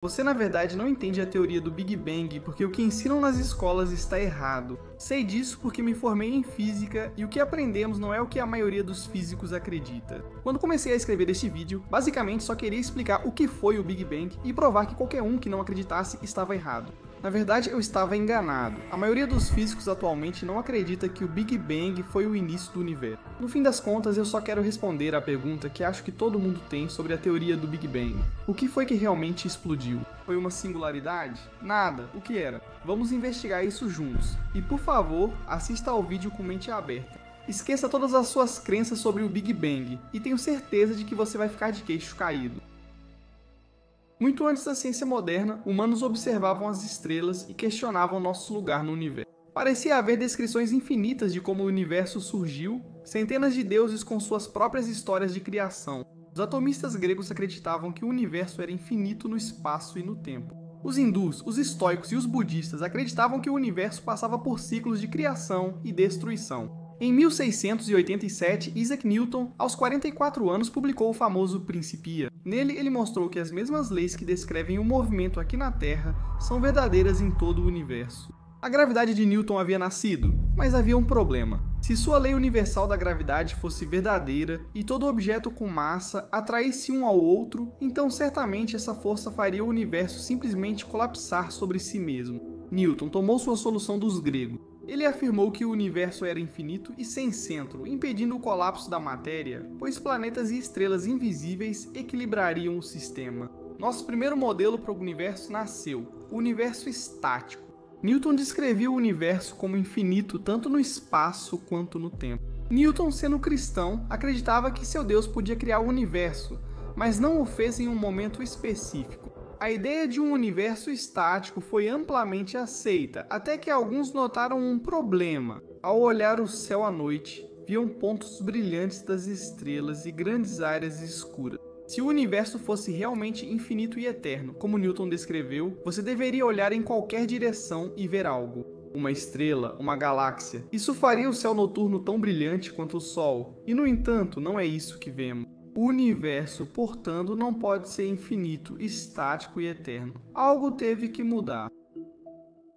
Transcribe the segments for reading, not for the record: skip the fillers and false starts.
Você na verdade não entende a teoria do Big Bang porque o que ensinam nas escolas está errado. Sei disso porque me formei em física e o que aprendemos não é o que a maioria dos físicos acredita. Quando comecei a escrever este vídeo, basicamente só queria explicar o que foi o Big Bang e provar que qualquer um que não acreditasse estava errado. Na verdade, eu estava enganado. A maioria dos físicos atualmente não acredita que o Big Bang foi o início do universo. No fim das contas, eu só quero responder à pergunta que acho que todo mundo tem sobre a teoria do Big Bang. O que foi que realmente explodiu? Foi uma singularidade? Nada. O que era? Vamos investigar isso juntos. E por favor, assista ao vídeo com mente aberta. Esqueça todas as suas crenças sobre o Big Bang e tenho certeza de que você vai ficar de queixo caído. Muito antes da ciência moderna, humanos observavam as estrelas e questionavam nosso lugar no universo. Parecia haver descrições infinitas de como o universo surgiu, centenas de deuses com suas próprias histórias de criação. Os atomistas gregos acreditavam que o universo era infinito no espaço e no tempo. Os hindus, os estoicos e os budistas acreditavam que o universo passava por ciclos de criação e destruição. Em 1687, Isaac Newton, aos 44 anos, publicou o famoso Principia. Nele, ele mostrou que as mesmas leis que descrevem o movimento aqui na Terra são verdadeiras em todo o universo. A gravidade de Newton havia nascido, mas havia um problema. Se sua lei universal da gravidade fosse verdadeira e todo objeto com massa atraísse um ao outro, então certamente essa força faria o universo simplesmente colapsar sobre si mesmo. Newton tomou sua solução dos gregos. Ele afirmou que o universo era infinito e sem centro, impedindo o colapso da matéria, pois planetas e estrelas invisíveis equilibrariam o sistema. Nosso primeiro modelo para o universo nasceu, o universo estático. Newton descrevia o universo como infinito tanto no espaço quanto no tempo. Newton, sendo cristão, acreditava que seu Deus podia criar o universo, mas não o fez em um momento específico. A ideia de um universo estático foi amplamente aceita, até que alguns notaram um problema. Ao olhar o céu à noite, viam pontos brilhantes das estrelas e grandes áreas escuras. Se o universo fosse realmente infinito e eterno, como Newton descreveu, você deveria olhar em qualquer direção e ver algo. Uma estrela, uma galáxia. Isso faria o céu noturno tão brilhante quanto o Sol. E no entanto, não é isso que vemos. O universo, portanto, não pode ser infinito, estático e eterno. Algo teve que mudar.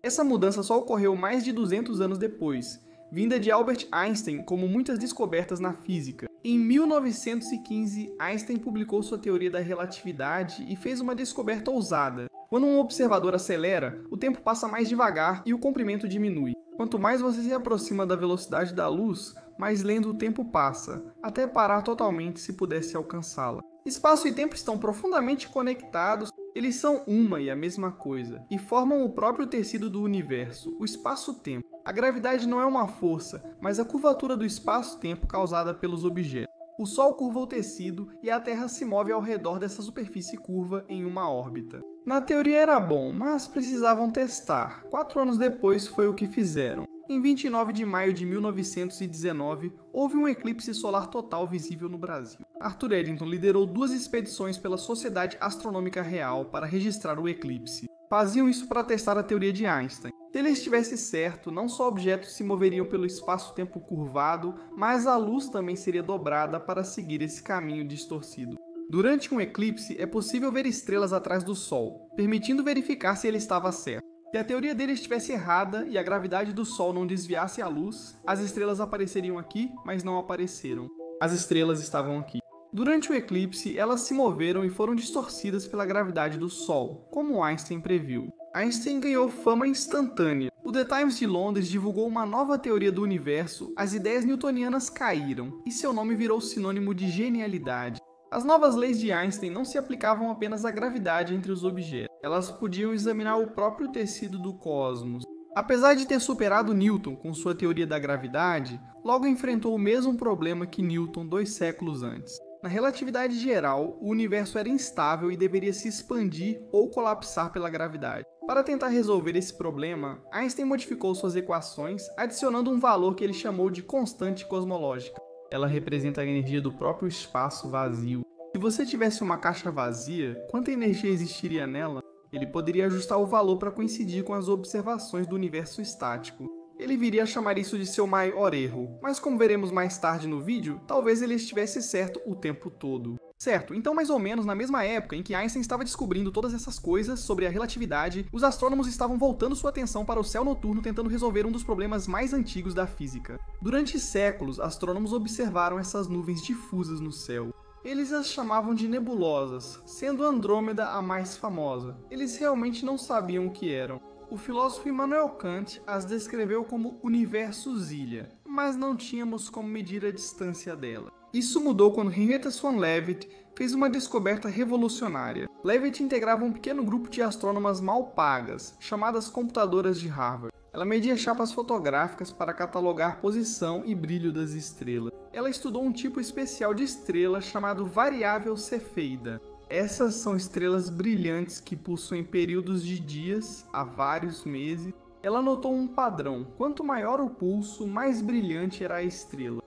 Essa mudança só ocorreu mais de 200 anos depois, vinda de Albert Einstein, como muitas descobertas na física. Em 1915, Einstein publicou sua teoria da relatividade e fez uma descoberta ousada. Quando um observador acelera, o tempo passa mais devagar e o comprimento diminui. Quanto mais você se aproxima da velocidade da luz, mais lento o tempo passa, até parar totalmente se pudesse alcançá-la. Espaço e tempo estão profundamente conectados, eles são uma e a mesma coisa, e formam o próprio tecido do universo, o espaço-tempo. A gravidade não é uma força, mas a curvatura do espaço-tempo causada pelos objetos. O Sol curva o tecido e a Terra se move ao redor dessa superfície curva em uma órbita. Na teoria era bom, mas precisavam testar. 4 anos depois foi o que fizeram. Em 29 de maio de 1919, houve um eclipse solar total visível no Brasil. Arthur Eddington liderou 2 expedições pela Sociedade Astronômica Real para registrar o eclipse. Faziam isso para testar a teoria de Einstein. Se ele estivesse certo, não só objetos se moveriam pelo espaço-tempo curvado, mas a luz também seria dobrada para seguir esse caminho distorcido. Durante um eclipse, é possível ver estrelas atrás do Sol, permitindo verificar se ele estava certo. Se a teoria dele estivesse errada e a gravidade do Sol não desviasse a luz, as estrelas apareceriam aqui, mas não apareceram. As estrelas estavam aqui. Durante o eclipse, elas se moveram e foram distorcidas pela gravidade do Sol, como Einstein previu. Einstein ganhou fama instantânea. O The Times de Londres divulgou uma nova teoria do universo, as ideias newtonianas caíram, e seu nome virou sinônimo de genialidade. As novas leis de Einstein não se aplicavam apenas à gravidade entre os objetos, elas podiam examinar o próprio tecido do cosmos. Apesar de ter superado Newton com sua teoria da gravidade, logo enfrentou o mesmo problema que Newton 2 séculos antes. Na relatividade geral, o universo era instável e deveria se expandir ou colapsar pela gravidade. Para tentar resolver esse problema, Einstein modificou suas equações, adicionando um valor que ele chamou de constante cosmológica. Ela representa a energia do próprio espaço vazio. Se você tivesse uma caixa vazia, quanta energia existiria nela? Ele poderia ajustar o valor para coincidir com as observações do universo estático. Ele viria a chamar isso de seu maior erro, mas como veremos mais tarde no vídeo, talvez ele estivesse certo o tempo todo. Certo, então mais ou menos na mesma época em que Einstein estava descobrindo todas essas coisas sobre a relatividade, os astrônomos estavam voltando sua atenção para o céu noturno tentando resolver um dos problemas mais antigos da física. Durante séculos, astrônomos observaram essas nuvens difusas no céu. Eles as chamavam de nebulosas, sendo Andrômeda a mais famosa. Eles realmente não sabiam o que eram. O filósofo Immanuel Kant as descreveu como universo-ilha, mas não tínhamos como medir a distância dela. Isso mudou quando Henrietta Swan Leavitt fez uma descoberta revolucionária. Leavitt integrava um pequeno grupo de astrônomas mal pagas, chamadas computadoras de Harvard. Ela media chapas fotográficas para catalogar posição e brilho das estrelas. Ela estudou um tipo especial de estrela chamado variável cefeida. Essas são estrelas brilhantes que possuem períodos de dias a vários meses. Ela notou um padrão: quanto maior o pulso, mais brilhante era a estrela.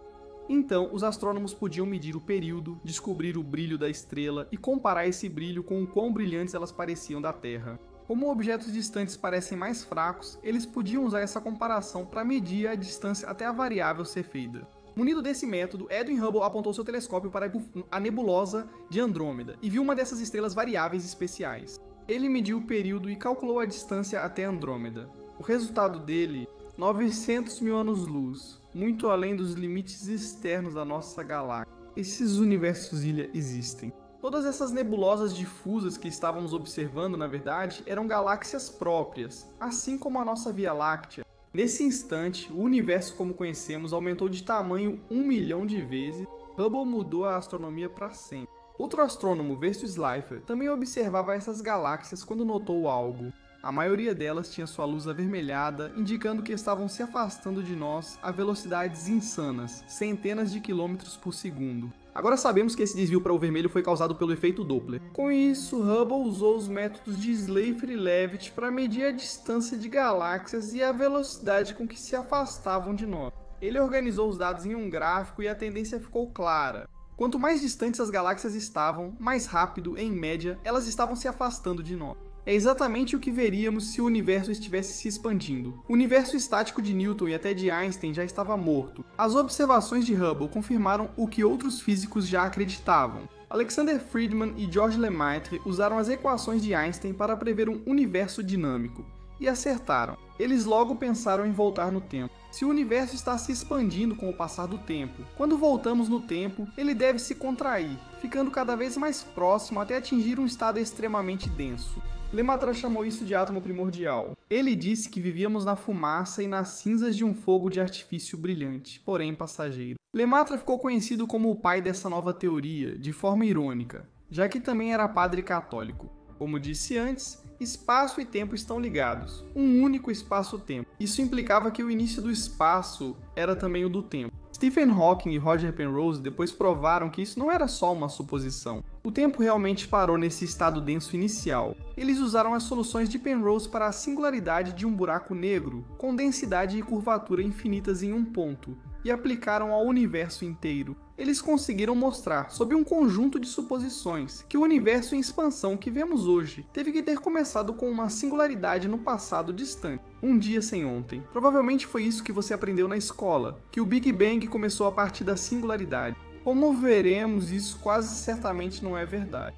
Então, os astrônomos podiam medir o período, descobrir o brilho da estrela e comparar esse brilho com o quão brilhantes elas pareciam da Terra. Como objetos distantes parecem mais fracos, eles podiam usar essa comparação para medir a distância até a variável cefeida. Munido desse método, Edwin Hubble apontou seu telescópio para a nebulosa de Andrômeda e viu uma dessas estrelas variáveis especiais. Ele mediu o período e calculou a distância até Andrômeda. O resultado dele, 900 mil anos-luz, muito além dos limites externos da nossa galáxia. Esses universos-ilha existem. Todas essas nebulosas difusas que estávamos observando, na verdade, eram galáxias próprias, assim como a nossa Via Láctea. Nesse instante, o universo como conhecemos aumentou de tamanho 1 milhão de vezes. Hubble mudou a astronomia para sempre. Outro astrônomo, Vertus Slipher, também observava essas galáxias quando notou algo. A maioria delas tinha sua luz avermelhada, indicando que estavam se afastando de nós a velocidades insanas, centenas de quilômetros por segundo. Agora sabemos que esse desvio para o vermelho foi causado pelo efeito Doppler. Com isso, Hubble usou os métodos de Slipher e Leavitt para medir a distância de galáxias e a velocidade com que se afastavam de nós. Ele organizou os dados em um gráfico e a tendência ficou clara. Quanto mais distantes as galáxias estavam, mais rápido, em média, elas estavam se afastando de nós. É exatamente o que veríamos se o universo estivesse se expandindo. O universo estático de Newton e até de Einstein já estava morto. As observações de Hubble confirmaram o que outros físicos já acreditavam. Alexander Friedmann e Georges Lemaitre usaram as equações de Einstein para prever um universo dinâmico. E acertaram. Eles logo pensaram em voltar no tempo. Se o universo está se expandindo com o passar do tempo, quando voltamos no tempo, ele deve se contrair, ficando cada vez mais próximo até atingir um estado extremamente denso. Lemaitre chamou isso de átomo primordial. Ele disse que vivíamos na fumaça e nas cinzas de um fogo de artifício brilhante, porém passageiro. Lemaitre ficou conhecido como o pai dessa nova teoria, de forma irônica, já que também era padre católico. Como disse antes, espaço e tempo estão ligados, um único espaço-tempo. Isso implicava que o início do espaço era também o do tempo. Stephen Hawking e Roger Penrose depois provaram que isso não era só uma suposição. O tempo realmente parou nesse estado denso inicial. Eles usaram as soluções de Penrose para a singularidade de um buraco negro, com densidade e curvatura infinitas em um ponto, e aplicaram ao universo inteiro. Eles conseguiram mostrar, sob um conjunto de suposições, que o universo em expansão que vemos hoje teve que ter começado com uma singularidade no passado distante, um dia sem ontem. Provavelmente foi isso que você aprendeu na escola, que o Big Bang começou a partir da singularidade. Como veremos, isso quase certamente não é verdade.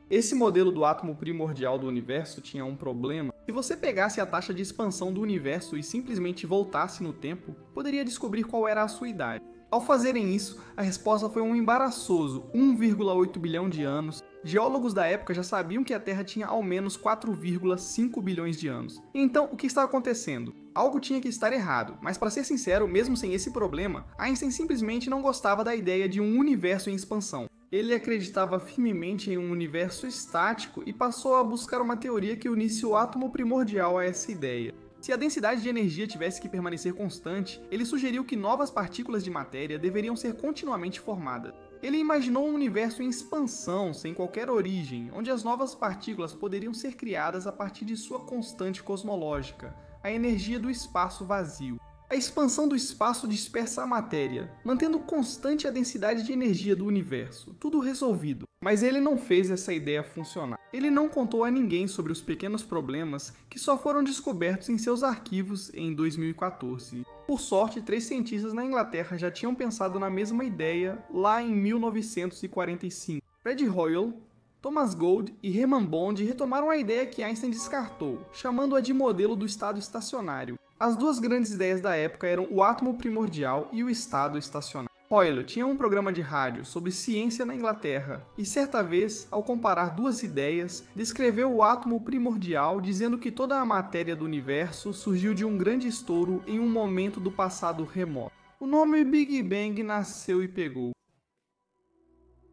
Esse modelo do átomo primordial do universo tinha um problema. Se você pegasse a taxa de expansão do universo e simplesmente voltasse no tempo, poderia descobrir qual era a sua idade. Ao fazerem isso, a resposta foi um embaraçoso 1,8 bilhão de anos. Geólogos da época já sabiam que a Terra tinha ao menos 4,5 bilhões de anos. Então, o que estava acontecendo? Algo tinha que estar errado, mas para ser sincero, mesmo sem esse problema, Einstein simplesmente não gostava da ideia de um universo em expansão. Ele acreditava firmemente em um universo estático e passou a buscar uma teoria que unisse o átomo primordial a essa ideia. Se a densidade de energia tivesse que permanecer constante, ele sugeriu que novas partículas de matéria deveriam ser continuamente formadas. Ele imaginou um universo em expansão, sem qualquer origem, onde as novas partículas poderiam ser criadas a partir de sua constante cosmológica, a energia do espaço vazio. A expansão do espaço dispersa a matéria, mantendo constante a densidade de energia do universo, tudo resolvido. Mas ele não fez essa ideia funcionar. Ele não contou a ninguém sobre os pequenos problemas que só foram descobertos em seus arquivos em 2014. Por sorte, 3 cientistas na Inglaterra já tinham pensado na mesma ideia lá em 1945. Fred Hoyle, Thomas Gold e Hermann Bond retomaram a ideia que Einstein descartou, chamando-a de modelo do estado estacionário. As duas grandes ideias da época eram o átomo primordial e o estado estacionário. Hoyle tinha um programa de rádio sobre ciência na Inglaterra e certa vez, ao comparar duas ideias, descreveu o átomo primordial dizendo que toda a matéria do universo surgiu de um grande estouro em um momento do passado remoto. O nome Big Bang nasceu e pegou.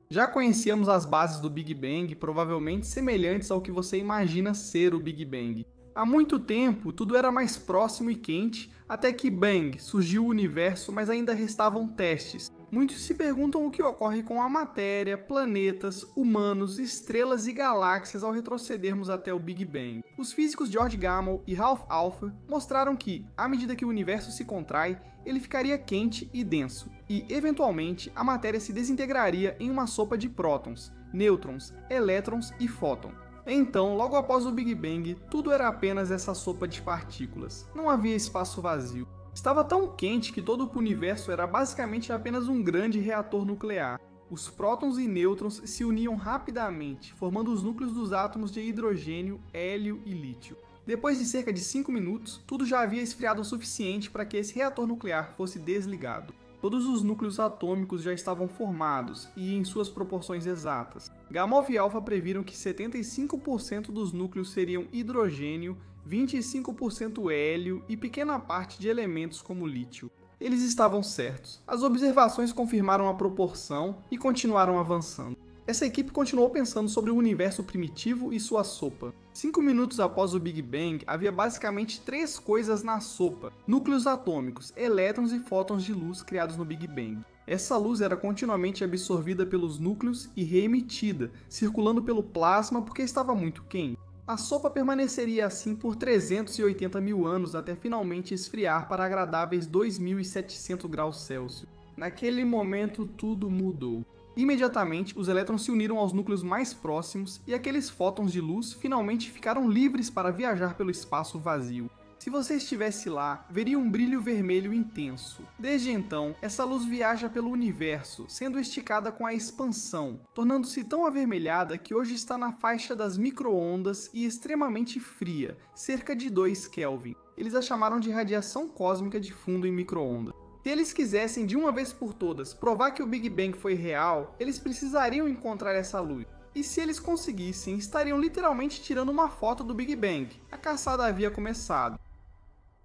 Já conhecíamos as bases do Big Bang, provavelmente semelhantes ao que você imagina ser o Big Bang. Há muito tempo, tudo era mais próximo e quente, até que Bang, surgiu o universo, mas ainda restavam testes. Muitos se perguntam o que ocorre com a matéria, planetas, humanos, estrelas e galáxias ao retrocedermos até o Big Bang. Os físicos George Gamow e Ralph Alpher mostraram que, à medida que o universo se contrai, ele ficaria quente e denso, e, eventualmente, a matéria se desintegraria em uma sopa de prótons, nêutrons, elétrons e fótons. Então, logo após o Big Bang, tudo era apenas essa sopa de partículas. Não havia espaço vazio. Estava tão quente que todo o universo era basicamente apenas um grande reator nuclear. Os prótons e nêutrons se uniam rapidamente, formando os núcleos dos átomos de hidrogênio, hélio e lítio. Depois de cerca de 5 minutos, tudo já havia esfriado o suficiente para que esse reator nuclear fosse desligado. Todos os núcleos atômicos já estavam formados e em suas proporções exatas. Gamow e Alpha previram que 75% dos núcleos seriam hidrogênio, 25% hélio e pequena parte de elementos como lítio. Eles estavam certos. As observações confirmaram a proporção e continuaram avançando. Essa equipe continuou pensando sobre o universo primitivo e sua sopa. 5 minutos após o Big Bang, havia basicamente 3 coisas na sopa: núcleos atômicos, elétrons e fótons de luz criados no Big Bang. Essa luz era continuamente absorvida pelos núcleos e reemitida, circulando pelo plasma porque estava muito quente. A sopa permaneceria assim por 380 mil anos até finalmente esfriar para agradáveis 2.700 graus Celsius. Naquele momento tudo mudou. Imediatamente, os elétrons se uniram aos núcleos mais próximos e aqueles fótons de luz finalmente ficaram livres para viajar pelo espaço vazio. Se você estivesse lá, veria um brilho vermelho intenso. Desde então, essa luz viaja pelo universo, sendo esticada com a expansão, tornando-se tão avermelhada que hoje está na faixa das micro-ondas e extremamente fria, cerca de 2 Kelvin. Eles a chamaram de radiação cósmica de fundo em micro-ondas. Se eles quisessem de uma vez por todas provar que o Big Bang foi real, eles precisariam encontrar essa luz. E se eles conseguissem, estariam literalmente tirando uma foto do Big Bang. A caçada havia começado.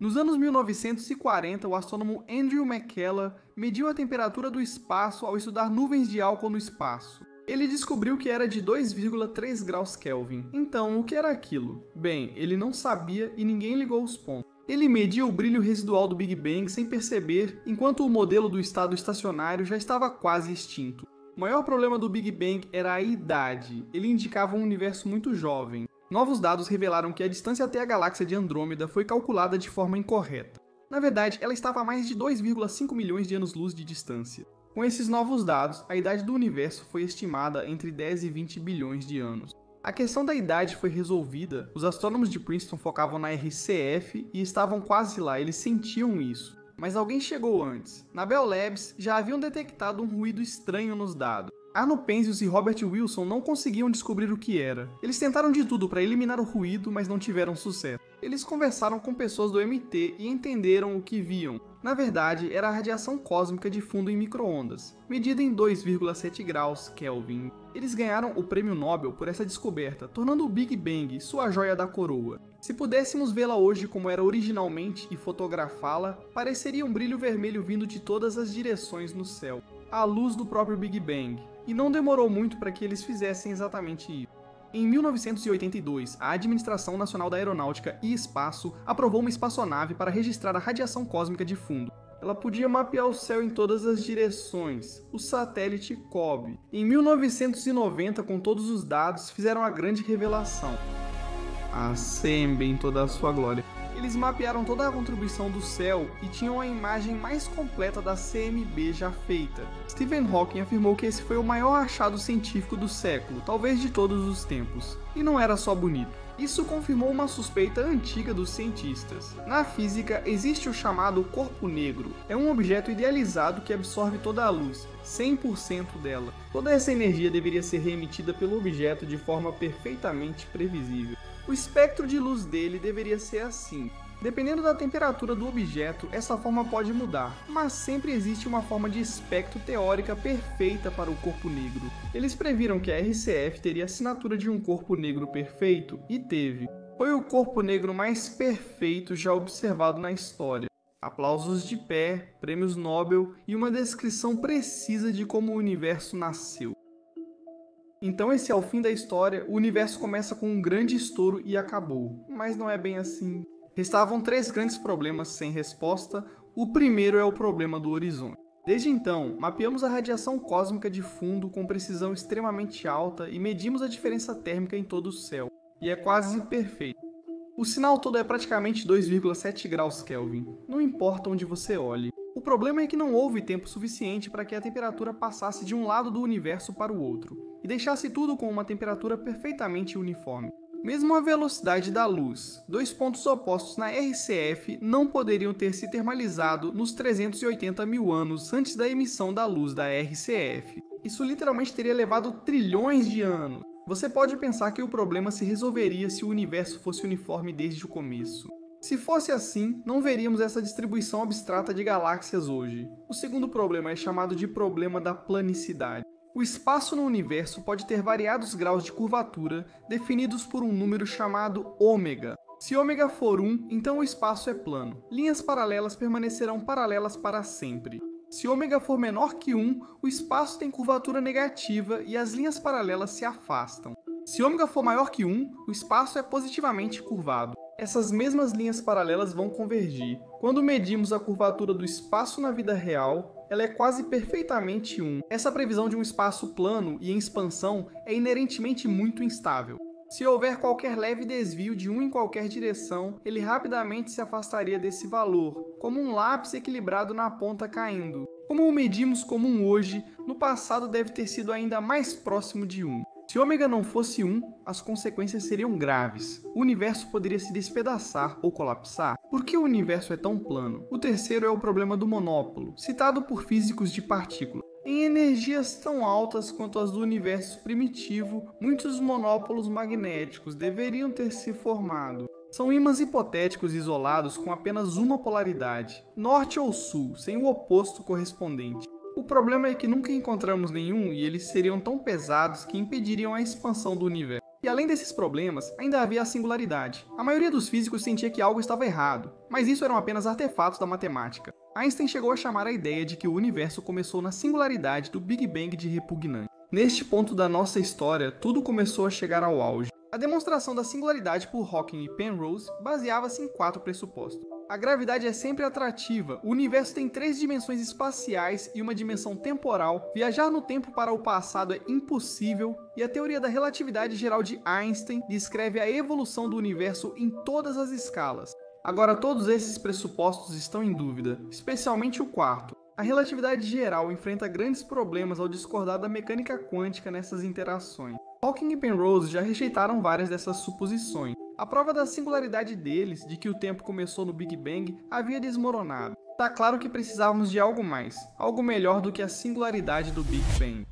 Nos anos 1940, o astrônomo Andrew McKellar mediu a temperatura do espaço ao estudar nuvens de álcool no espaço. Ele descobriu que era de 2,3 graus Kelvin. Então, o que era aquilo? Bem, ele não sabia e ninguém ligou os pontos. Ele media o brilho residual do Big Bang sem perceber, enquanto o modelo do estado estacionário já estava quase extinto. O maior problema do Big Bang era a idade. Ele indicava um universo muito jovem. Novos dados revelaram que a distância até a galáxia de Andrômeda foi calculada de forma incorreta. Na verdade, ela estava a mais de 2,5 milhões de anos-luz de distância. Com esses novos dados, a idade do universo foi estimada entre 10 e 20 bilhões de anos. A questão da idade foi resolvida, os astrônomos de Princeton focavam na RCF e estavam quase lá, eles sentiam isso. Mas alguém chegou antes. Na Bell Labs já haviam detectado um ruído estranho nos dados. Arno Penzias e Robert Wilson não conseguiam descobrir o que era. Eles tentaram de tudo para eliminar o ruído, mas não tiveram sucesso. Eles conversaram com pessoas do MIT e entenderam o que viam. Na verdade, era a radiação cósmica de fundo em micro-ondas, medida em 2,7 graus Kelvin. Eles ganharam o prêmio Nobel por essa descoberta, tornando o Big Bang sua joia da coroa. Se pudéssemos vê-la hoje como era originalmente e fotografá-la, pareceria um brilho vermelho vindo de todas as direções no céu. A luz do próprio Big Bang. E não demorou muito para que eles fizessem exatamente isso. Em 1982, a Administração Nacional da Aeronáutica e Espaço aprovou uma espaçonave para registrar a radiação cósmica de fundo. Ela podia mapear o céu em todas as direções, o satélite COBE. Em 1990, com todos os dados, fizeram a grande revelação. A CMB em toda a sua glória. eles mapearam toda a contribuição do céu e tinham a imagem mais completa da CMB já feita. Stephen Hawking afirmou que esse foi o maior achado científico do século, talvez de todos os tempos. E não era só bonito. Isso confirmou uma suspeita antiga dos cientistas. Na física, existe o chamado corpo negro. É um objeto idealizado que absorve toda a luz, 100% dela. Toda essa energia deveria ser reemitida pelo objeto de forma perfeitamente previsível. O espectro de luz dele deveria ser assim. Dependendo da temperatura do objeto, essa forma pode mudar, mas sempre existe uma forma de espectro teórica perfeita para o corpo negro. Eles previram que a RCF teria a assinatura de um corpo negro perfeito, e teve. Foi o corpo negro mais perfeito já observado na história. Aplausos de pé, prêmios Nobel e uma descrição precisa de como o universo nasceu. Então esse é o fim da história, o universo começa com um grande estouro e acabou. Mas não é bem assim. Restavam 3 grandes problemas sem resposta. O primeiro é o problema do horizonte. Desde então, mapeamos a radiação cósmica de fundo com precisão extremamente alta e medimos a diferença térmica em todo o céu. E é quase perfeito. O sinal todo é praticamente 2,7 graus Kelvin. Não importa onde você olhe. O problema é que não houve tempo suficiente para que a temperatura passasse de um lado do universo para o outro, e deixasse tudo com uma temperatura perfeitamente uniforme. Mesmo a velocidade da luz, 2 pontos opostos na RCF não poderiam ter se termalizado nos 380 mil anos antes da emissão da luz da RCF. Isso literalmente teria levado trilhões de anos. Você pode pensar que o problema se resolveria se o universo fosse uniforme desde o começo. Se fosse assim, não veríamos essa distribuição abstrata de galáxias hoje. O segundo problema é chamado de problema da planicidade. O espaço no universo pode ter variados graus de curvatura, definidos por um número chamado ômega. Se ômega for 1, então o espaço é plano. Linhas paralelas permanecerão paralelas para sempre. Se ômega for menor que 1, o espaço tem curvatura negativa e as linhas paralelas se afastam. Se ômega for maior que 1, o espaço é positivamente curvado. Essas mesmas linhas paralelas vão convergir. Quando medimos a curvatura do espaço na vida real, ela é quase perfeitamente 1. Essa previsão de um espaço plano e em expansão é inerentemente muito instável. Se houver qualquer leve desvio de 1 em qualquer direção, ele rapidamente se afastaria desse valor, como um lápis equilibrado na ponta caindo. Como o medimos como 1 hoje, no passado deve ter sido ainda mais próximo de 1. Se ômega não fosse 1, as consequências seriam graves. O universo poderia se despedaçar ou colapsar. Por que o universo é tão plano? O terceiro é o problema do monópolo, citado por físicos de partículas. Em energias tão altas quanto as do universo primitivo, muitos monópolos magnéticos deveriam ter se formado. São ímãs hipotéticos isolados com apenas uma polaridade, norte ou sul, sem o oposto correspondente. O problema é que nunca encontramos nenhum e eles seriam tão pesados que impediriam a expansão do universo. E além desses problemas, ainda havia a singularidade. A maioria dos físicos sentia que algo estava errado, mas isso eram apenas artefatos da matemática. Einstein chegou a chamar a ideia de que o universo começou na singularidade do Big Bang de repugnante. Neste ponto da nossa história, tudo começou a chegar ao auge. A demonstração da singularidade por Hawking e Penrose baseava-se em 4 pressupostos. A gravidade é sempre atrativa, o universo tem 3 dimensões espaciais e uma dimensão temporal, viajar no tempo para o passado é impossível, e a teoria da relatividade geral de Einstein descreve a evolução do universo em todas as escalas. Agora todos esses pressupostos estão em dúvida, especialmente o quarto. A relatividade geral enfrenta grandes problemas ao discordar da mecânica quântica nessas interações. Hawking e Penrose já rejeitaram várias dessas suposições. A prova da singularidade deles, de que o tempo começou no Big Bang, havia desmoronado. Está claro que precisávamos de algo mais, algo melhor do que a singularidade do Big Bang.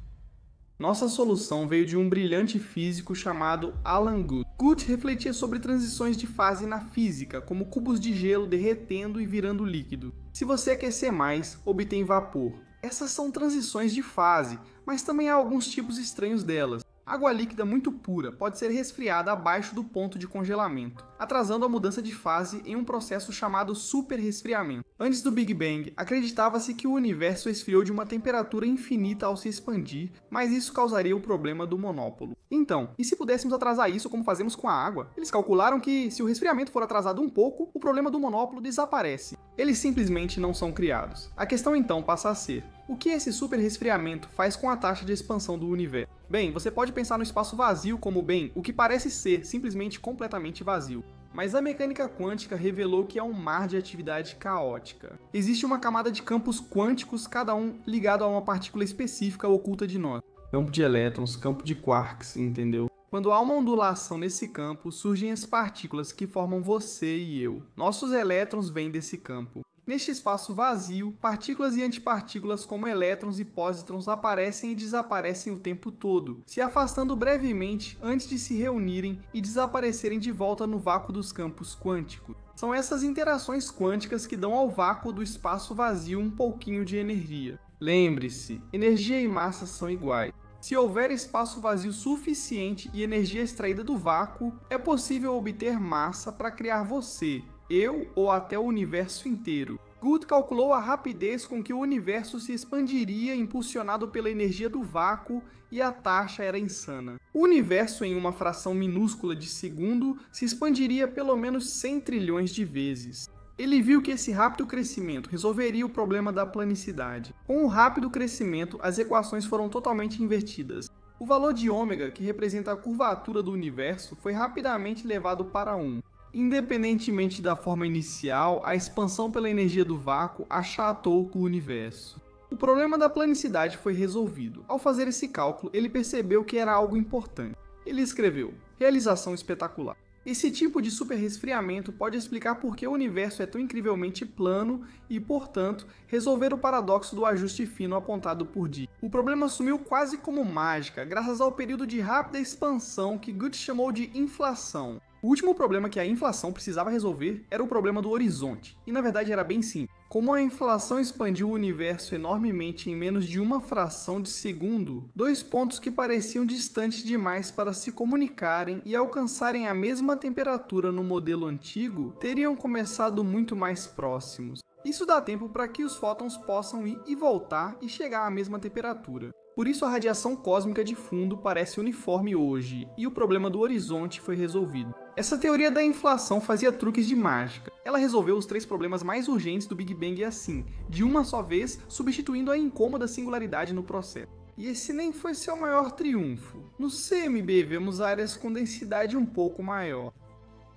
Nossa solução veio de um brilhante físico chamado Alan Guth. Guth refletia sobre transições de fase na física, como cubos de gelo derretendo e virando líquido. Se você aquecer mais, obtém vapor. Essas são transições de fase, mas também há alguns tipos estranhos delas. Água líquida muito pura pode ser resfriada abaixo do ponto de congelamento, atrasando a mudança de fase em um processo chamado superresfriamento. Antes do Big Bang, acreditava-se que o universo esfriou de uma temperatura infinita ao se expandir, mas isso causaria o problema do monópolo. Então, e se pudéssemos atrasar isso como fazemos com a água? Eles calcularam que, se o resfriamento for atrasado um pouco, o problema do monópolo desaparece. Eles simplesmente não são criados. A questão então passa a ser: o que esse superresfriamento faz com a taxa de expansão do universo? Bem, você pode pensar no espaço vazio como, o que parece ser simplesmente completamente vazio. mas a mecânica quântica revelou que é um mar de atividade caótica. Existe uma camada de campos quânticos, cada um ligado a uma partícula específica oculta de nós. Campo de elétrons, campo de quarks, entendeu? Quando há uma ondulação nesse campo, surgem as partículas que formam você e eu. Nossos elétrons vêm desse campo. Neste espaço vazio, partículas e antipartículas como elétrons e pósitrons aparecem e desaparecem o tempo todo, se afastando brevemente antes de se reunirem e desaparecerem de volta no vácuo dos campos quânticos. São essas interações quânticas que dão ao vácuo do espaço vazio um pouquinho de energia. Lembre-se, energia e massa são iguais. Se houver espaço vazio suficiente e energia extraída do vácuo, é possível obter massa para criar você, eu ou até o universo inteiro. Good calculou a rapidez com que o universo se expandiria impulsionado pela energia do vácuo e a taxa era insana. O universo, em uma fração minúscula de segundo, se expandiria pelo menos 100 trilhões de vezes. Ele viu que esse rápido crescimento resolveria o problema da planicidade. Com o rápido crescimento, as equações foram totalmente invertidas. O valor de ômega, que representa a curvatura do universo, foi rapidamente levado para 1. Independentemente da forma inicial, a expansão pela energia do vácuo achatou o universo. O problema da planicidade foi resolvido. Ao fazer esse cálculo, ele percebeu que era algo importante. Ele escreveu: realização espetacular. Esse tipo de superresfriamento pode explicar por que o universo é tão incrivelmente plano e, portanto, resolver o paradoxo do ajuste fino apontado por Dee. O problema sumiu quase como mágica, graças ao período de rápida expansão que Good chamou de inflação. O último problema que a inflação precisava resolver era o problema do horizonte, e na verdade era bem simples. Como a inflação expandiu o universo enormemente em menos de uma fração de segundo, dois pontos que pareciam distantes demais para se comunicarem e alcançarem a mesma temperatura no modelo antigo, teriam começado muito mais próximos. Isso dá tempo para que os fótons possam ir e voltar e chegar à mesma temperatura. Por isso a radiação cósmica de fundo parece uniforme hoje, e o problema do horizonte foi resolvido. Essa teoria da inflação fazia truques de mágica. Ela resolveu os 3 problemas mais urgentes do Big Bang assim, de uma só vez, substituindo a incômoda singularidade no processo. E esse nem foi seu maior triunfo. No CMB vemos áreas com densidade um pouco maior.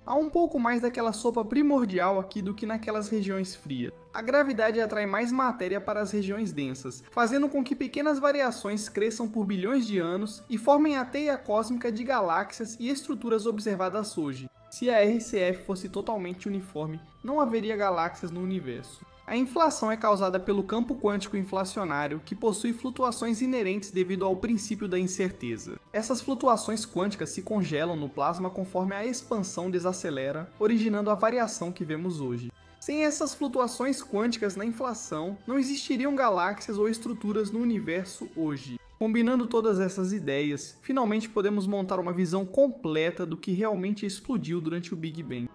Há um pouco mais daquela sopa primordial aqui do que naquelas regiões frias. A gravidade atrai mais matéria para as regiões densas, fazendo com que pequenas variações cresçam por bilhões de anos e formem a teia cósmica de galáxias e estruturas observadas hoje. Se a RCF fosse totalmente uniforme, não haveria galáxias no universo. A inflação é causada pelo campo quântico inflacionário, que possui flutuações inerentes devido ao princípio da incerteza. Essas flutuações quânticas se congelam no plasma conforme a expansão desacelera, originando a variação que vemos hoje. Sem essas flutuações quânticas na inflação, não existiriam galáxias ou estruturas no universo hoje. Combinando todas essas ideias, finalmente podemos montar uma visão completa do que realmente explodiu durante o Big Bang.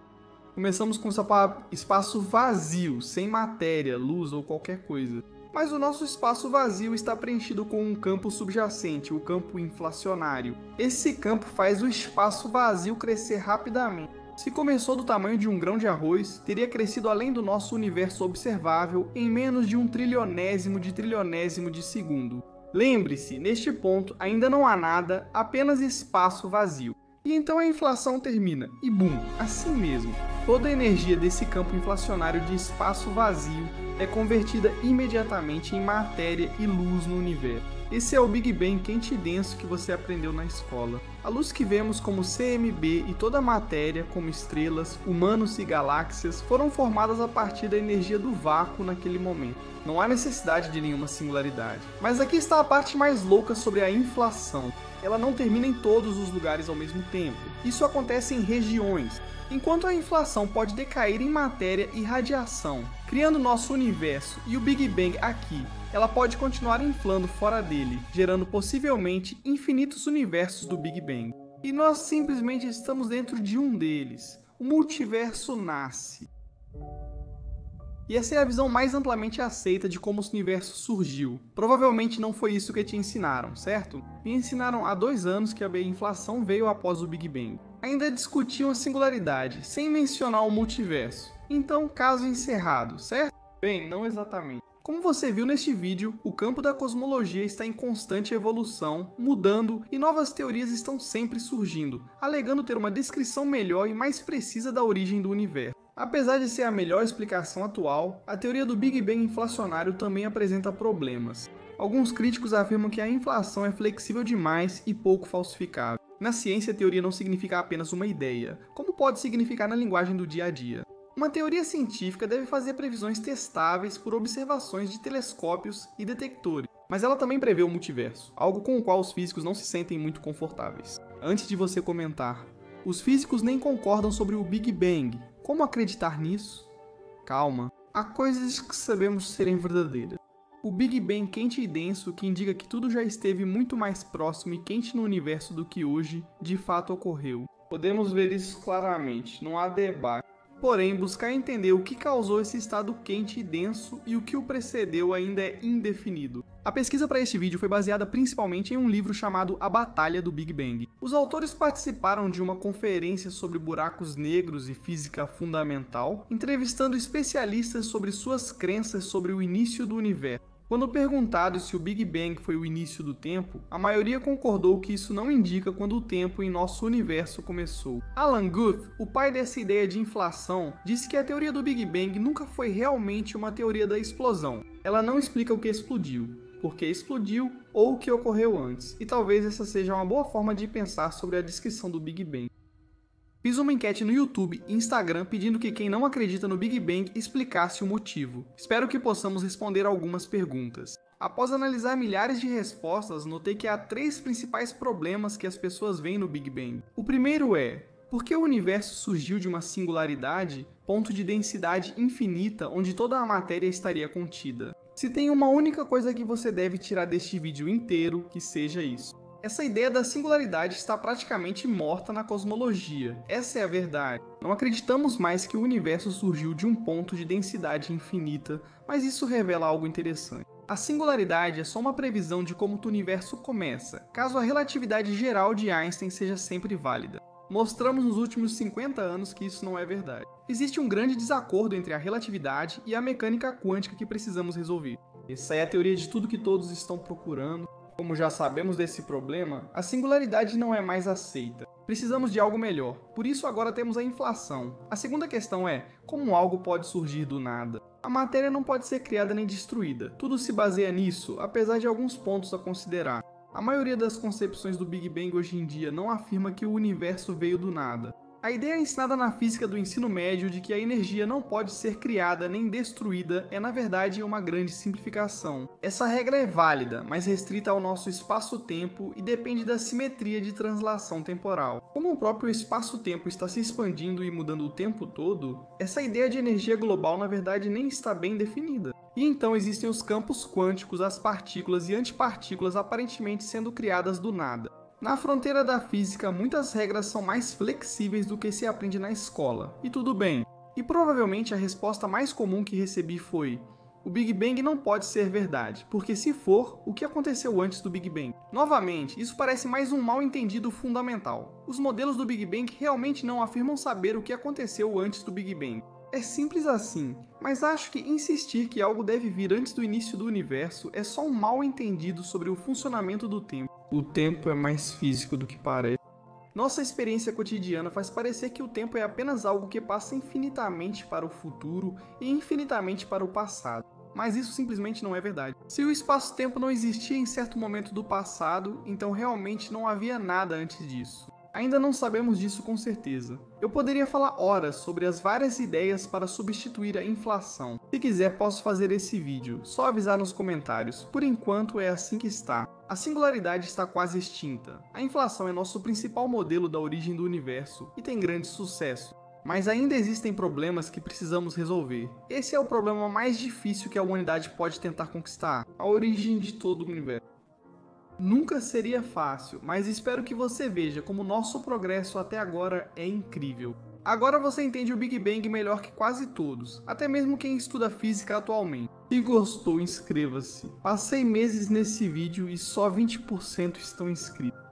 Começamos com espaço vazio, sem matéria, luz ou qualquer coisa. Mas o nosso espaço vazio está preenchido com um campo subjacente, o campo inflacionário. Esse campo faz o espaço vazio crescer rapidamente. Se começou do tamanho de um grão de arroz, teria crescido além do nosso universo observável em menos de 1/trilionésimo de segundo. Lembre-se, neste ponto ainda não há nada, apenas espaço vazio. E então a inflação termina, e bum, assim mesmo. Toda a energia desse campo inflacionário de espaço vazio é convertida imediatamente em matéria e luz no universo. Esse é o Big Bang quente e denso que você aprendeu na escola. A luz que vemos como CMB e toda a matéria, como estrelas, humanos e galáxias, foram formadas a partir da energia do vácuo naquele momento. Não há necessidade de nenhuma singularidade. Mas aqui está a parte mais louca sobre a inflação. Ela não termina em todos os lugares ao mesmo tempo. Isso acontece em regiões. Enquanto a inflação pode decair em matéria e radiação, criando nosso universo e o Big Bang aqui, ela pode continuar inflando fora dele, gerando possivelmente infinitos universos do Big Bang. E nós simplesmente estamos dentro de um deles. O multiverso nasce. E essa é a visão mais amplamente aceita de como o universo surgiu. Provavelmente não foi isso que te ensinaram, certo? Me ensinaram há 2 anos que a inflação veio após o Big Bang. Ainda discutiam a singularidade, sem mencionar o multiverso. Então, caso encerrado, certo? Bem, não exatamente. Como você viu neste vídeo, o campo da cosmologia está em constante evolução, mudando e novas teorias estão sempre surgindo, alegando ter uma descrição melhor e mais precisa da origem do universo. Apesar de ser a melhor explicação atual, a teoria do Big Bang inflacionário também apresenta problemas. Alguns críticos afirmam que a inflação é flexível demais e pouco falsificável. Na ciência, a teoria não significa apenas uma ideia, como pode significar na linguagem do dia a dia. Uma teoria científica deve fazer previsões testáveis por observações de telescópios e detectores, mas ela também prevê o multiverso, algo com o qual os físicos não se sentem muito confortáveis. Antes de você comentar, os físicos nem concordam sobre o Big Bang. Como acreditar nisso? Calma, há coisas que sabemos serem verdadeiras. O Big Bang quente e denso, que indica que tudo já esteve muito mais próximo e quente no universo do que hoje, de fato ocorreu. Podemos ver isso claramente, não há debate. Porém, buscar entender o que causou esse estado quente e denso e o que o precedeu ainda é indefinido. A pesquisa para este vídeo foi baseada principalmente em um livro chamado A Batalha do Big Bang. Os autores participaram de uma conferência sobre buracos negros e física fundamental, entrevistando especialistas sobre suas crenças sobre o início do universo. Quando perguntado se o Big Bang foi o início do tempo, a maioria concordou que isso não indica quando o tempo em nosso universo começou. Alan Guth, o pai dessa ideia de inflação, disse que a teoria do Big Bang nunca foi realmente uma teoria da explosão. Ela não explica o que explodiu, por que explodiu ou o que ocorreu antes, e talvez essa seja uma boa forma de pensar sobre a descrição do Big Bang. Fiz uma enquete no YouTube e Instagram pedindo que quem não acredita no Big Bang explicasse o motivo. Espero que possamos responder algumas perguntas. Após analisar milhares de respostas, notei que há 3 principais problemas que as pessoas veem no Big Bang. O primeiro é: por que o universo surgiu de uma singularidade, ponto de densidade infinita onde toda a matéria estaria contida? Se tem uma única coisa que você deve tirar deste vídeo inteiro, que seja isso. Essa ideia da singularidade está praticamente morta na cosmologia. Essa é a verdade. Não acreditamos mais que o universo surgiu de um ponto de densidade infinita, mas isso revela algo interessante. A singularidade é só uma previsão de como o universo começa, caso a relatividade geral de Einstein seja sempre válida. Mostramos nos últimos 50 anos que isso não é verdade. Existe um grande desacordo entre a relatividade e a mecânica quântica que precisamos resolver. Essa é a teoria de tudo que todos estão procurando. Como já sabemos desse problema, a singularidade não é mais aceita. Precisamos de algo melhor, por isso agora temos a inflação. A segunda questão é, como algo pode surgir do nada? A matéria não pode ser criada nem destruída. Tudo se baseia nisso, apesar de alguns pontos a considerar. A maioria das concepções do Big Bang hoje em dia não afirma que o universo veio do nada. A ideia ensinada na física do ensino médio de que a energia não pode ser criada nem destruída é na verdade uma grande simplificação. Essa regra é válida, mas restrita ao nosso espaço-tempo e depende da simetria de translação temporal. Como o próprio espaço-tempo está se expandindo e mudando o tempo todo, essa ideia de energia global na verdade nem está bem definida. E então existem os campos quânticos, as partículas e antipartículas aparentemente sendo criadas do nada. Na fronteira da física, muitas regras são mais flexíveis do que se aprende na escola. E tudo bem. E provavelmente a resposta mais comum que recebi foi: o Big Bang não pode ser verdade, porque se for, o que aconteceu antes do Big Bang? Novamente, isso parece mais um mal-entendido fundamental. Os modelos do Big Bang realmente não afirmam saber o que aconteceu antes do Big Bang. É simples assim, mas acho que insistir que algo deve vir antes do início do universo é só um mal-entendido sobre o funcionamento do tempo. O tempo é mais físico do que parece. Nossa experiência cotidiana faz parecer que o tempo é apenas algo que passa infinitamente para o futuro e infinitamente para o passado. Mas isso simplesmente não é verdade. Se o espaço-tempo não existia em certo momento do passado, então realmente não havia nada antes disso. Ainda não sabemos disso com certeza. Eu poderia falar horas sobre as várias ideias para substituir a inflação. Se quiser, posso fazer esse vídeo, só avisar nos comentários. Por enquanto é assim que está. A singularidade está quase extinta. A inflação é nosso principal modelo da origem do universo e tem grande sucesso. Mas ainda existem problemas que precisamos resolver. Esse é o problema mais difícil que a humanidade pode tentar conquistar: a origem de todo o universo. Nunca seria fácil, mas espero que você veja como nosso progresso até agora é incrível. Agora você entende o Big Bang melhor que quase todos, até mesmo quem estuda física atualmente. Se gostou, inscreva-se. Passei meses nesse vídeo e só 20% estão inscritos.